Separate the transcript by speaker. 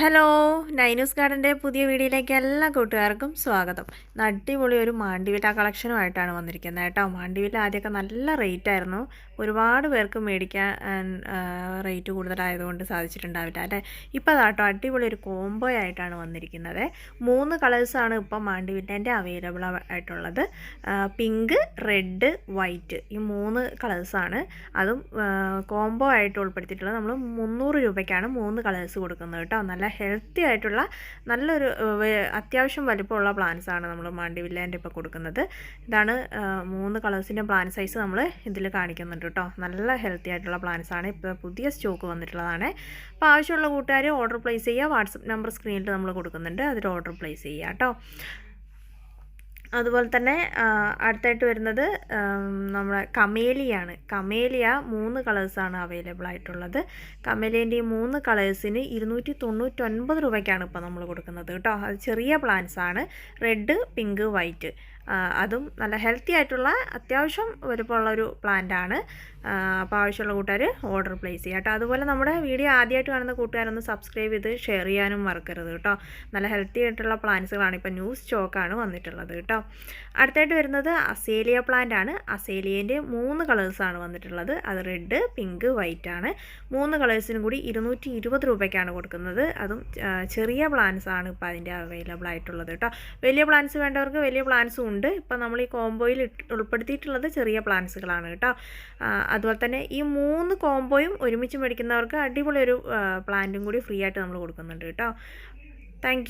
Speaker 1: Hello, നൈനൂസ് ഗാർഡൻ്റെ പുതിയ വീഡിയോയിലേക്ക് എല്ലാ കൂട്ടുകാർക്കും സ്വാഗതം. അടിപൊളി ഒരു മാണ്ടിവില്ല കളക്ഷനുമായിട്ടാണ് വന്നിരിക്കുന്നത് കേട്ടോ. മാണ്ടിവില്ല ആദ്യമൊക്കെ നല്ല റേറ്റ് ആയിരുന്നു, ഒരുപാട് പേർക്ക് മേടിക്കാൻ റേറ്റ് കൂടുതലായതുകൊണ്ട് സാധിച്ചിട്ടുണ്ടാവില്ല അല്ലേ. ഇപ്പോൾ അതാട്ടോ അടിപൊളി ഒരു കോംബോ ആയിട്ടാണ് വന്നിരിക്കുന്നത്. 3 കളേഴ്സാണ് ഇപ്പം മാണ്ടിവില്ലേൻ്റെ അവൈലബിൾ ആയിട്ടുള്ളത്. പിങ്ക്, റെഡ്, വൈറ്റ്, ഈ 3 കളേഴ്സാണ്. അതും കോംബോ ആയിട്ട് ഉൾപ്പെടുത്തിയിട്ടുള്ളത്. നമ്മൾ 300 രൂപയ്ക്കാണ് 3 കളേഴ്സ് കൊടുക്കുന്നത് കേട്ടോ. നല്ല ഹെൽത്തി ആയിട്ടുള്ള നല്ലൊരു അത്യാവശ്യം വലിപ്പമുള്ള പ്ലാന്റ്സാണ് നമ്മൾ മാണ്ടിവില്ലേൻ്റെ ഇപ്പോൾ കൊടുക്കുന്നത്. ഇതാണ് 3 കളേഴ്സിൻ്റെ പ്ലാന്റ് സൈസ് നമ്മൾ ഇതിൽ കാണിക്കുന്നുണ്ട് കേട്ടോ. നല്ല ഹെൽത്തി ആയിട്ടുള്ള പ്ലാന്റ്സാണ്. ഇപ്പോൾ പുതിയ സ്റ്റോക്ക് വന്നിട്ടുള്ളതാണ്. അപ്പോൾ ആവശ്യമുള്ള കൂട്ടുകാർ ഓർഡർ പ്ലേസ് ചെയ്യുക. വാട്സപ്പ് നമ്പർ സ്ക്രീനിൽ നമ്മൾ കൊടുക്കുന്നുണ്ട്, അതിൽ ഓർഡർ പ്ലേസ് ചെയ്യുക കേട്ടോ. അതുപോലെ തന്നെ അടുത്തായിട്ട് വരുന്നത് നമ്മുടെ കമേലിയാണ്. കമേലിയ 3 കളേഴ്സാണ് അവൈലബിൾ ആയിട്ടുള്ളത്. കമേലിയൻ്റെ ഈ 3 കളേഴ്സിന് 299 രൂപയ്ക്കാണ് ഇപ്പോൾ നമ്മൾ കൊടുക്കുന്നത് കേട്ടോ. അത് ചെറിയ പ്ലാന്റ്സാണ്. റെഡ്, പിങ്ക്, വൈറ്റ്, അതും നല്ല ഹെൽത്തി ആയിട്ടുള്ള അത്യാവശ്യം വലുപ്പമുള്ളൊരു പ്ലാന്റാണ്. അപ്പോൾ ആവശ്യമുള്ള കൂട്ടുകാർ ഓർഡർ പ്ലേസ് ചെയ്യുക കേട്ടോ. അതുപോലെ നമ്മുടെ വീഡിയോ ആദ്യമായിട്ട് കാണുന്ന കൂട്ടുകാരൊന്ന് സബ്സ്ക്രൈബ് ചെയ്ത് ഷെയർ ചെയ്യാനും മറക്കരുത് കേട്ടോ. നല്ല ഹെൽത്തി ആയിട്ടുള്ള പ്ലാന്റ്സുകളാണ് ഇപ്പോൾ ന്യൂ സ്റ്റോക്കാണ് വന്നിട്ടുള്ളത് കേട്ടോ. അടുത്തായിട്ട് വരുന്നത് അസേലിയ പ്ലാന്റ് ആണ്. അസേലിയേൻ്റെ 3 കളേഴ്സാണ് വന്നിട്ടുള്ളത്. അത് റെഡ്, പിങ്ക്, വൈറ്റ് ആണ്. 3 കളേഴ്സിനും കൂടി 220 രൂപയ്ക്കാണ് കൊടുക്കുന്നത്. അതും ചെറിയ പ്ലാന്റ്സ് ആണ് ഇപ്പോൾ അതിൻ്റെ അവൈലബിൾ ആയിട്ടുള്ളത് കേട്ടോ. വലിയ പ്ലാന്റ്സ് വേണ്ടവർക്ക് വലിയ പ്ലാന്റ്സും ഉണ്ട്. ഇപ്പോൾ നമ്മൾ ഈ കോംബോയിൽ ഉൾപ്പെടുത്തിയിട്ടുള്ളത് ചെറിയ പ്ലാന്റ്സുകളാണ് കേട്ടോ. അതുപോലെ തന്നെ ഈ 3 കോംബോയും ഒരുമിച്ച് മേടിക്കുന്നവർക്ക് അടിപൊളി ഒരു പ്ലാന്റും കൂടി ഫ്രീ ആയിട്ട് നമ്മൾ കൊടുക്കുന്നുണ്ട് കേട്ടോ. താങ്ക്